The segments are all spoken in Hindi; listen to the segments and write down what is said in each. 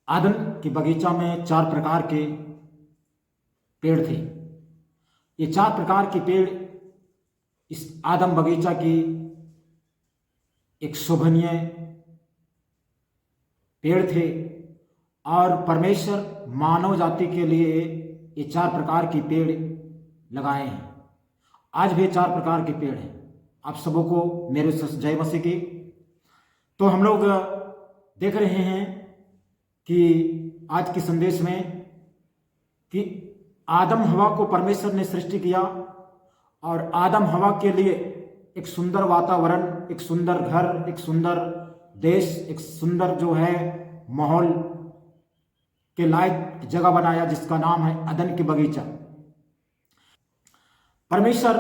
आदम के बगीचा में 4 प्रकार के पेड़ थे। ये 4 प्रकार के पेड़ इस आदम बगीचा की एक शोभनीय पेड़ थे और परमेश्वर मानव जाति के लिए ये 4 प्रकार के पेड़ लगाए हैं। आज भी 4 प्रकार के पेड़ हैं। आप सबों को मेरे जय मसीह की। तो हम लोग देख रहे हैं कि आज के संदेश में कि आदम हवा को परमेश्वर ने सृष्टि किया और आदम हवा के लिए एक सुंदर वातावरण, एक सुंदर घर, एक सुंदर देश, एक सुंदर जो है माहौल के लायक जगह बनाया जिसका नाम है अदन के बगीचा। परमेश्वर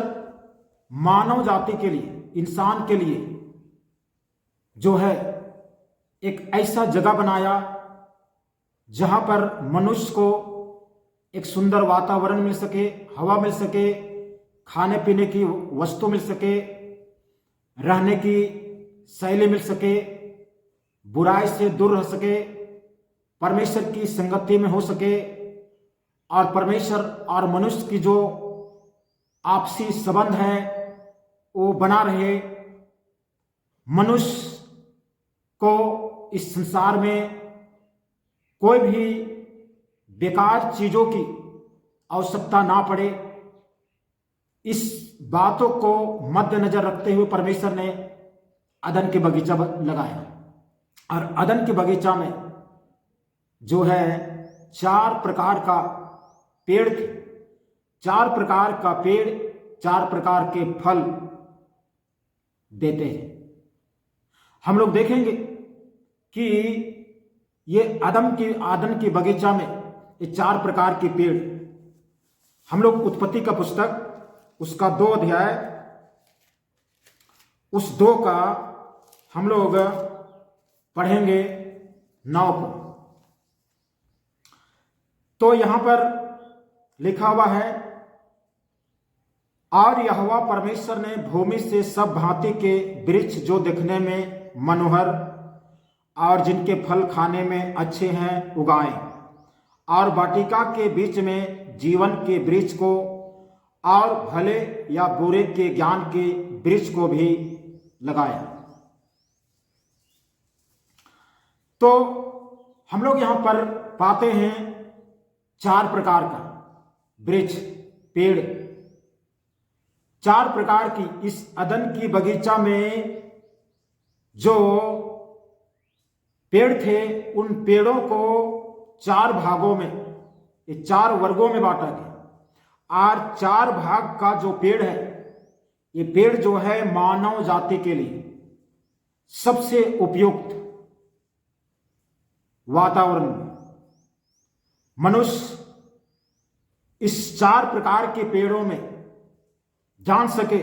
मानव जाति के लिए, इंसान के लिए जो है एक ऐसा जगह बनाया जहां पर मनुष्य को एक सुंदर वातावरण मिल सके, हवा मिल सके, खाने पीने की वस्तु मिल सके, रहने की शैली मिल सके, बुराई से दूर रह सके, परमेश्वर की संगति में हो सके और परमेश्वर और मनुष्य की जो आपसी संबंध है वो बना रहे। मनुष्य को इस संसार में कोई भी बेकार चीजों की आवश्यकता ना पड़े। इस बातों को मद्देनजर रखते हुए परमेश्वर ने अदन के बगीचा लगाया और अदन के बगीचा में जो है 4 प्रकार का पेड़ थे। 4 प्रकार का पेड़ 4 प्रकार के फल देते हैं। हम लोग देखेंगे कि ये आदम के बगीचा में ये 4 प्रकार के पेड़, हम लोग उत्पत्ति का पुस्तक उसका 2 अध्याय, उस 2 का हम लोग पढ़ेंगे 9 को। तो यहां पर लिखा हुआ है, और यहोवा परमेश्वर ने भूमि से सब भांति के वृक्ष जो दिखने में मनोहर और जिनके फल खाने में अच्छे हैं उगाए, और वाटिका के बीच में जीवन के वृक्ष को और भले या बुरे के ज्ञान के वृक्ष को भी लगाया। तो हम लोग यहां पर पाते हैं 4 प्रकार का वृक्ष, पेड़, 4 प्रकार की इस अदन की बगीचा में जो पेड़ थे उन पेड़ों को 4 भागों में, ये 4 वर्गों में बांटा गया। और 4 भाग का जो पेड़ है, ये पेड़ जो है मानव जाति के लिए सबसे उपयुक्त वातावरण में मनुष्य इस 4 प्रकार के पेड़ों में जान सके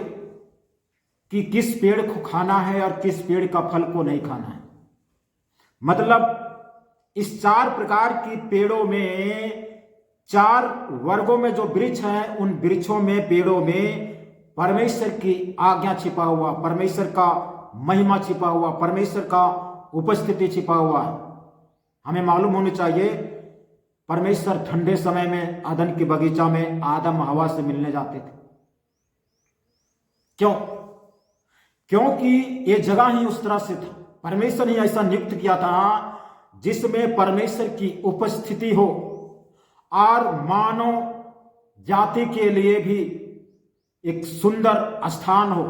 कि किस पेड़ को खाना है और किस पेड़ का फल को नहीं खाना है। मतलब इस 4 प्रकार की पेड़ों में 4 वर्गों में जो वृक्ष हैं, उन वृक्षों में, पेड़ों में परमेश्वर की आज्ञा छिपा हुआ, परमेश्वर का महिमा छिपा हुआ, परमेश्वर का उपस्थिति छिपा हुआ है। हमें मालूम होनी चाहिए परमेश्वर ठंडे समय में अदन के बगीचा में आदम हवा से मिलने जाते थे। क्यों? क्योंकि ये जगह ही उस तरह से था। परमेश्वर ने ऐसा नियुक्त किया था जिसमें परमेश्वर की उपस्थिति हो और मानव जाति के लिए भी एक सुंदर स्थान हो।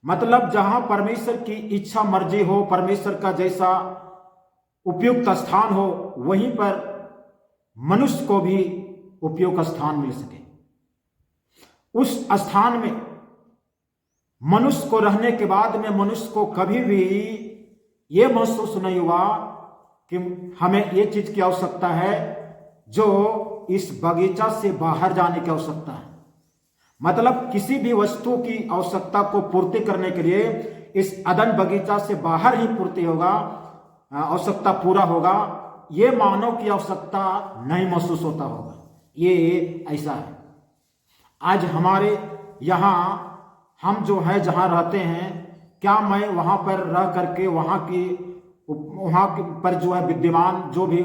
मतलब जहां परमेश्वर की इच्छा मर्जी हो, परमेश्वर का जैसा उपयुक्त स्थान हो, वहीं पर मनुष्य को भी उपयुक्त स्थान मिल सके। उस स्थान में मनुष्य को रहने के बाद में मनुष्य को कभी भी ये महसूस नहीं हुआ कि हमें ये चीज की आवश्यकता है जो इस बगीचा से बाहर जाने की आवश्यकता है। मतलब किसी भी वस्तु की आवश्यकता को पूर्ति करने के लिए इस अदन बगीचा से बाहर ही पूर्ति होगा, आवश्यकता पूरा होगा। ये मानव की आवश्यकता नहीं महसूस होता होगा। ये ऐसा है। आज हमारे यहाँ हम जो है जहाँ रहते हैं, क्या मैं वहाँ पर रह करके वहाँ की वहाँ पर जो है विद्यमान जो भी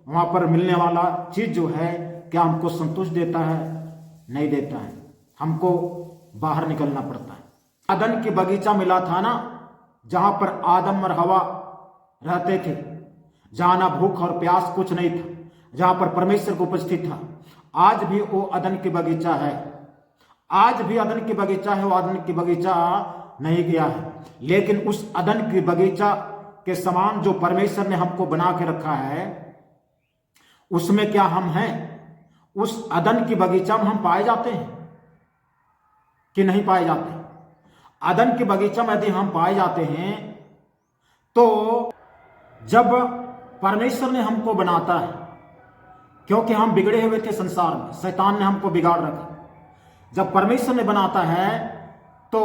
वहाँ पर मिलने वाला चीज जो है क्या हमको संतुष्ट देता है? नहीं देता है, हमको बाहर निकलना पड़ता है। अदन की बगीचा मिला था ना, जहां पर आदम और हवा रहते थे, जहां ना भूख और प्यास कुछ नहीं था, जहां पर परमेश्वर को उपस्थित था। आज भी वो अदन की बगीचा है, आज भी अदन की बगीचा है, वो अदन की बगीचा नहीं गया है। लेकिन उस अदन की बगीचा के समान जो परमेश्वर ने हमको बना के रखा है, उसमें क्या हम हैं? उस अदन की बगीचा में हम पाए जाते हैं कि नहीं पाए जाते? अदन की बगीचा में यदि हम पाए जाते हैं तो जब परमेश्वर ने हमको बनाता है, क्योंकि हम बिगड़े हुए थे संसार में, शैतान ने हमको बिगाड़ रखा। जब परमेश्वर ने बनाता है तो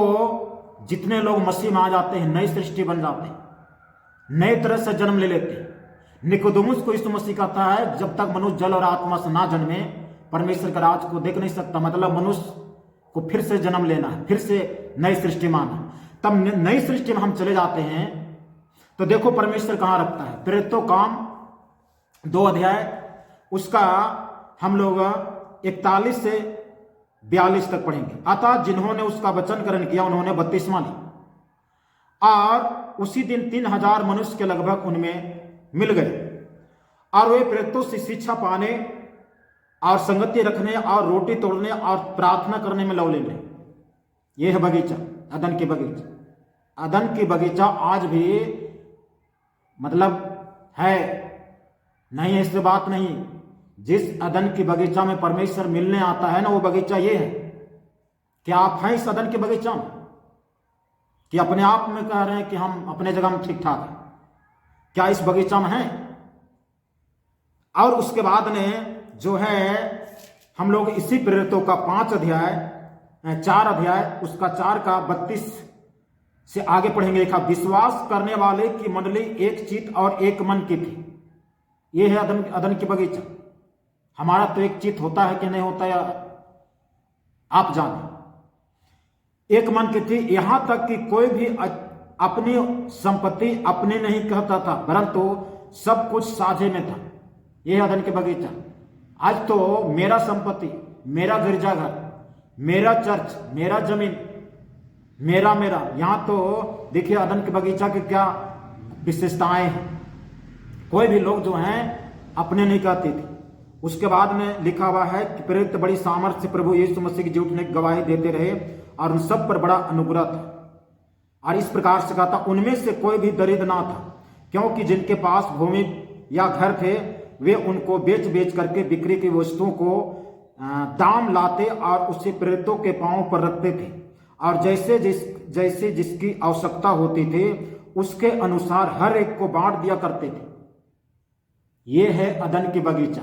जितने लोग मसीह में आ जाते हैं, नई सृष्टि बन जाते हैं, नए तरह से जन्म ले लेते हैं। निकोदेमुस को यीशु मसीह कहता है, जब तक मनुष्य जल और आत्मा से ना जन्मे परमेश्वर का राज को देख नहीं सकता। मतलब मनुष्य को फिर से जन्म लेना है, फिर से नई सृष्टि माना। तब नई सृष्टि में हम चले जाते हैं तो देखो परमेश्वर कहां रखता है। प्रेरितों काम 2 अध्याय उसका हम लोग 41 से 42 तक पढ़ेंगे। अतः जिन्होंने उसका वचन ग्रहण किया उन्होंने बपतिस्मा ली और उसी दिन 3000 मनुष्य के लगभग उनमें मिल गए और वे प्रेरितों से शिक्षा पाने और संगति रखने और रोटी तोड़ने और प्रार्थना करने में लव लेने। यह है बगीचा, अदन की बगीचा। अदन की बगीचा आज भी मतलब है, नहीं है इससे बात नहीं। जिस अदन की बगीचा में परमेश्वर मिलने आता है ना, वो बगीचा ये है। क्या आप हैं इस अदन के बगीचा में? कि अपने आप में कह रहे हैं कि हम अपने जगह में ठीक ठाक हैं? क्या इस बगीचा में हैं? और उसके बाद में जो है हम लोग इसी प्रेरितों का 4 अध्याय उसका 4 का 32 से आगे पढ़ेंगे। लिखा, विश्वास करने वाले की मंडली एक चित्त और एक मन की थी। यह है अदन की बगीचा। हमारा तो एक चित्त होता है कि नहीं होता है आप जाने। एक मन की थी, यहां तक कि कोई भी अपनी संपत्ति अपने नहीं कहता था, परंतु सब कुछ साझे में था। यह अदन के बगीचा। आज तो मेरा संपत्ति, मेरा गिरजाघर, मेरा चर्च, मेरा जमीन, मेरा यहां तो देखिए अदन के बगीचा की क्या विशेषताएं हैं। कोई भी लोग जो हैं अपने नहीं कहते थे। उसके बाद में लिखा हुआ है कि प्रेरित बड़ी सामर्थ्य से प्रभु यीशु मसीह की झूठ ने गवाही देते रहे और उन सब पर बड़ा अनुग्रह था। और इस प्रकार से कहा था, उनमें से कोई भी दरिद्र ना था, क्योंकि जिनके पास भूमि या घर थे वे उनको बेच बेच करके बिक्री की वस्तुओं को दाम लाते और उसे प्रेरितों के पांव पर रखते थे और जैसे जिसकी आवश्यकता होती थी उसके अनुसार हर एक को बांट दिया करते थे। ये है अदन की बगीचा।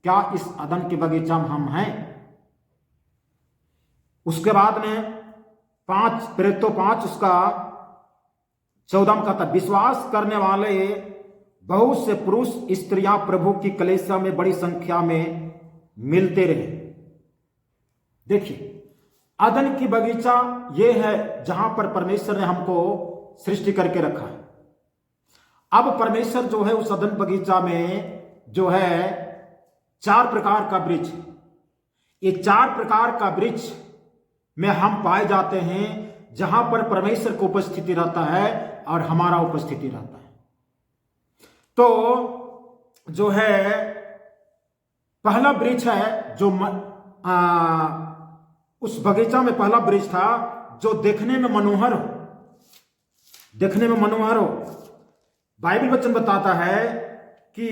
क्या इस अदन की बगीचा में हम हैं? उसके बाद में 5 उसका 14 में कहता, विश्वास करने वाले बहुत से पुरुष स्त्रियां प्रभु की कलीसिया में बड़ी संख्या में मिलते रहे। देखिए अदन की बगीचा ये है जहां पर परमेश्वर ने हमको सृष्टि करके रखा है। अब परमेश्वर जो है उस अदन बगीचा में जो है 4 प्रकार का वृक्ष है। ये 4 प्रकार का वृक्ष में हम पाए जाते हैं जहां पर परमेश्वर को उपस्थिति रहता है और हमारा उपस्थिति रहता है। तो जो है पहला वृक्ष है जो उस बगीचा में पहला वृक्ष था जो देखने में मनोहर हो, देखने में मनोहर हो। बाइबल वचन बताता है कि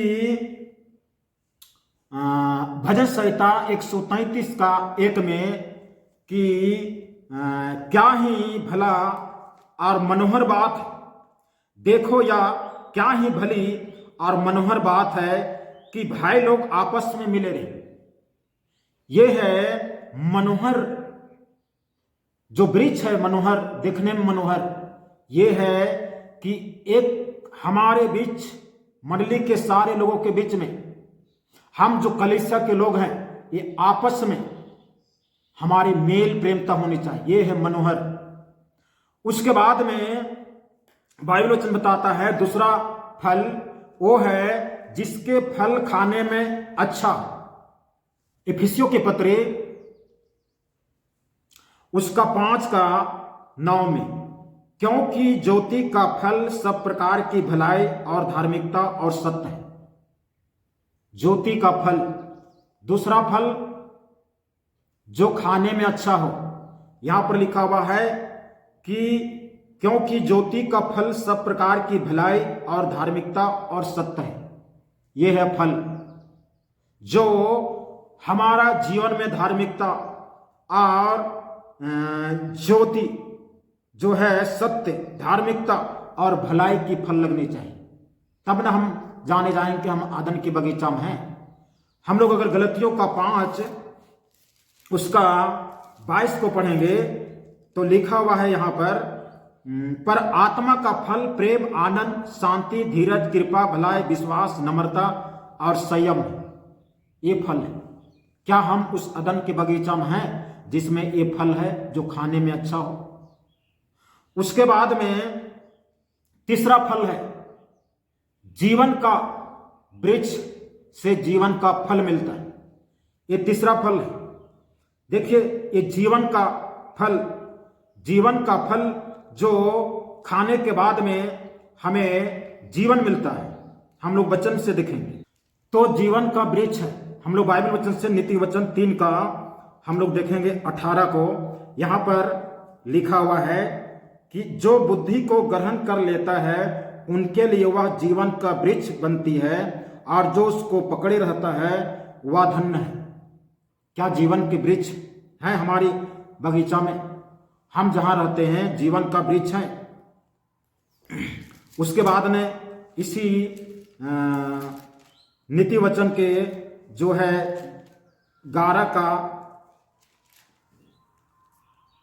भजन संहिता 133 का 1 में कि क्या ही भला और मनोहर बात देखो, या क्या ही भली और मनोहर बात है कि भाई लोग आपस में मिले रहे। ये है मनोहर जो वृक्ष है, मनोहर, देखने में मनोहर। ये है कि एक हमारे बीच, मंडली के सारे लोगों के बीच में, हम जो कलीसिया के लोग हैं, ये आपस में हमारी मेल प्रेमता होनी चाहिए। ये है मनोहर। उसके बाद में बाइबल वचन बताता है दूसरा फल वो है जिसके फल खाने में अच्छा। इफिसियों के पत्र उसका 5:9 में, क्योंकि ज्योति का फल सब प्रकार की भलाई और धार्मिकता और सत्य है। ज्योति का फल, दूसरा फल जो खाने में अच्छा हो। यहां पर लिखा हुआ है कि क्योंकि ज्योति का फल सब प्रकार की भलाई और धार्मिकता और सत्य है। यह है फल जो हमारा जीवन में धार्मिकता और ज्योति जो है सत्य, धार्मिकता और भलाई की फल लगनी चाहिए, तब ना हम जाने जाएंगे कि हम आदन के बगीचा में हैं। हम लोग अगर गलतियों का 5 उसका 22 को पढ़ेंगे तो लिखा हुआ है यहां पर आत्मा का फल प्रेम, आनंद, शांति, धीरज, कृपा, भलाई, विश्वास, नम्रता और संयम। ये फल है। क्या हम उस अदन के बगीचा में हैं जिसमें ये फल है जो खाने में अच्छा हो? उसके बाद में तीसरा फल है जीवन का वृक्ष से जीवन का फल मिलता है। ये तीसरा फल है। देखिए, ये जीवन का फल जो खाने के बाद में हमें जीवन मिलता है, हम लोग वचन से देखेंगे तो जीवन का वृक्ष है। हम लोग बाइबल वचन से नीति वचन 3 का हम लोग देखेंगे 18 को। यहां पर लिखा हुआ है कि जो बुद्धि को ग्रहण कर लेता है उनके लिए वह जीवन का वृक्ष बनती है, और जो उसको पकड़े रहता है वह धन्य है। क्या जीवन के वृक्ष हैं हमारी बगीचा में? हम जहां रहते हैं जीवन का वृक्ष है। उसके बाद में इसी नीति वचन के जो है 11 का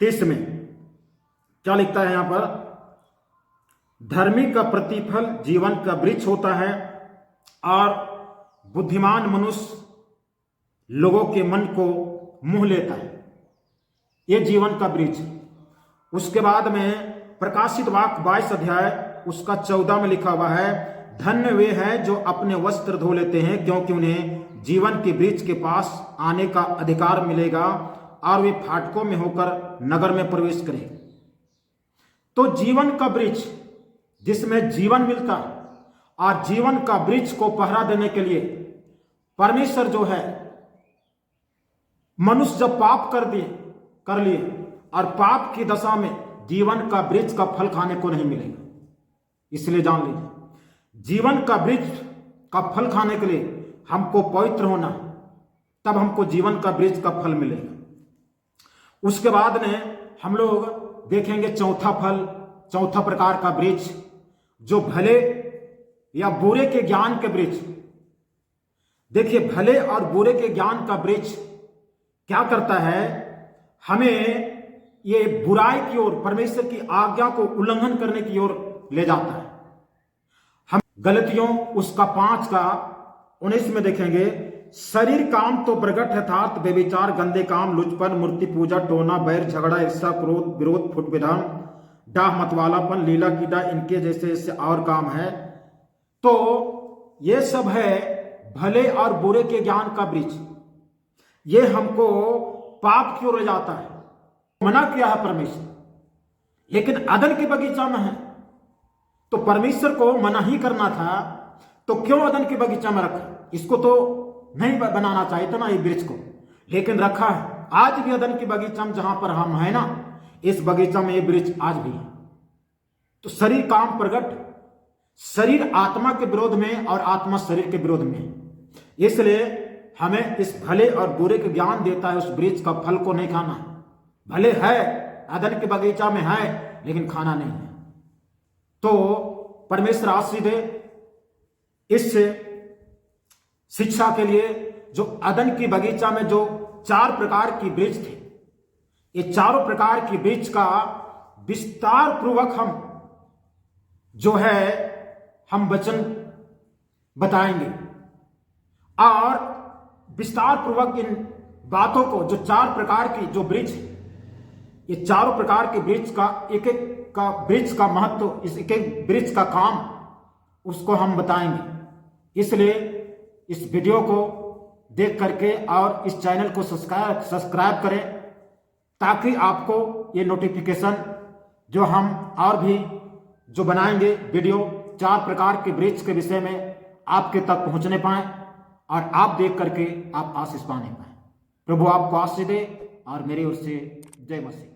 30 में क्या लिखता है यहां पर? धर्मी का प्रतिफल जीवन का वृक्ष होता है, और बुद्धिमान मनुष्य लोगों के मन को मोह लेता है। यह जीवन का वृक्ष। उसके बाद में प्रकाशित वाक्य 22 अध्याय उसका 14 में लिखा हुआ है, धन्य वे हैं जो अपने वस्त्र धो लेते हैं, क्योंकि उन्हें जीवन के वृक्ष के पास आने का अधिकार मिलेगा और वे फाटकों में होकर नगर में प्रवेश करें। तो जीवन का वृक्ष जिसमें जीवन मिलता है, और जीवन का वृक्ष को पहरा देने के लिए परमेश्वर जो है, मनुष्य जब पाप कर लिए और पाप की दशा में जीवन का वृक्ष का फल खाने को नहीं मिलेगा। इसलिए जान लीजिए, जीवन का वृक्ष का फल खाने के लिए हमको पवित्र होना, तब हमको जीवन का वृक्ष का फल मिलेगा। उसके बाद में हम लोग देखेंगे चौथा प्रकार का वृक्ष, जो भले या बुरे के ज्ञान के वृक्ष। देखिए, भले और बुरे के ज्ञान का वृक्ष क्या करता है? हमें ये बुराई की ओर, परमेश्वर की आज्ञा को उल्लंघन करने की ओर ले जाता है। हम गलतियों उसका 5 का 19 में देखेंगे, शरीर काम तो प्रगट है, अर्थात बेविचार, गंदे काम, लुचपन, मूर्ति पूजा, टोना, बैर, झगड़ा, ईर्ष्या, क्रोध, विरोध, फुट विधान, डाह, मतवालापन, लीला कीड़ा, इनके जैसे और काम है। तो ये सब है भले और बुरे के ज्ञान का वृक्ष। ये हमको पाप की ओर ले जाता है। मना किया है परमेश्वर, लेकिन अदन के बगीचा में है, तो परमेश्वर को मना ही करना था, तो क्यों अदन के बगीचा में रखा? इसको तो नहीं बनाना चाहिए था ना ये वृक्ष को, लेकिन रखा है। आज भी अदन के बगीचा में जहां पर हम है ना, इस बगीचा में ये वृक्ष आज भी है। तो शरीर काम प्रगट, शरीर आत्मा के विरोध में और आत्मा शरीर के विरोध में, इसलिए हमें इस भले और बुरे के ज्ञान देता है उस वृक्ष का फल को नहीं खाना। भले है, अदन के बगीचा में है, लेकिन खाना नहीं है। तो परमेश्वर आशीष दे इस शिक्षा के लिए। जो अदन की बगीचा में जो 4 प्रकार की वृक्ष थे, ये चारों प्रकार की वृक्ष का विस्तार पूर्वक हम जो है हम वचन बताएंगे, और विस्तार पूर्वक इन बातों को, जो 4 प्रकार की जो वृक्ष, ये चारों प्रकार के वृक्ष का एक एक का वृक्ष का महत्व, इस एक एक वृक्ष का काम, उसको हम बताएंगे। इसलिए इस वीडियो को देख करके और इस चैनल को सब्सक्राइब करें, ताकि आपको ये नोटिफिकेशन जो हम और भी जो बनाएंगे वीडियो 4 प्रकार के वृक्ष के विषय में आपके तक पहुंचने पाए और आप देख करके आप आशीष पाने पाए। प्रभु आपको आशीष दे और मेरी ओर से जय मसीह।